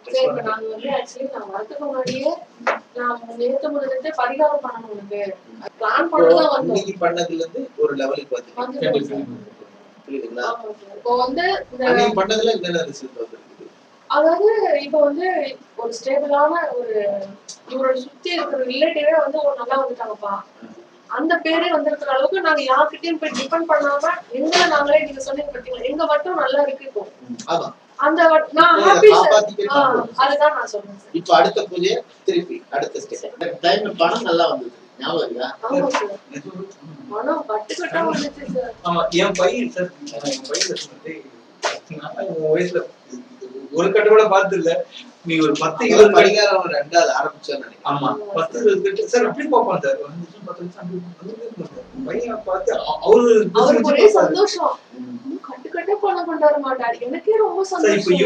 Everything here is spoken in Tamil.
சரி இப்ப நாங்க வந்து ஆக்சுவலி நான் வரதுக்கு முன்னாடியே நான் நேத்து முதல்ல பரிகாரம் பண்ணணும் உனக்கு பிளான் பண்ணதான் வந்தோம். இன்னைக்கு பண்ணதுல இருந்து ஒரு லெவலுக்கு வந்து புரியுதுங்களா? இப்போ வந்து நீங்க பண்ணதுல என்னென்ன ரிசல்ட் வந்திருக்கு? அதாவது இப்ப வந்து ஒரு ஸ்டேபிளான ஒரு இவரோட சுத்தி இருக்கிற ரிலேட்டிவே வந்து ஒரு நல்லா வந்துட்டாங்கப்பா. அந்த பேரே வந்திருக்கிற அளவுக்கு நாங்க யார்கிட்டயும் போய் டிபெண்ட் பண்ணாம எங்களை நாங்களே நீங்க சொன்னீங்க பாத்தீங்களா எங்க மட்டும் நல்லா இருக்கு இப்போ. அந்த நான் ஹாப்பி அதுதான் நான் சொல்றேன். இப்போ அடுத்த பூஜை திருப்பி அடுத்த ஸ்டெப் டைம் பணம் நல்லா வந்தது. ஞாபகம் இருக்கா? ஆமா சார். பணம் கட்டுக்கட்டா வந்துச்சு சார். ஆமா என் பையன் சார் என் பையன் சொன்னது நான் உன் வயசுல ஒரு கட்ட கூட பார்த்தது இல்ல. நீ ஒரு 10-20 பரிகாரம் ரெண்டாவது ஆரம்பிச்சோன்னு நினைக்கிறேன். ஆமா 10-20 சார் அப்படி பார்ப்பான் சார் 5 நிமிஷம் 10 நிமிஷம் பையன் பார்த்து அவருக்கு ஒரே சந்தோஷம். கட்டுக்கட்டா பணம் கொண்டாட மாட்டாரு. எனக்கே ரொம்ப சந்தோஷம்.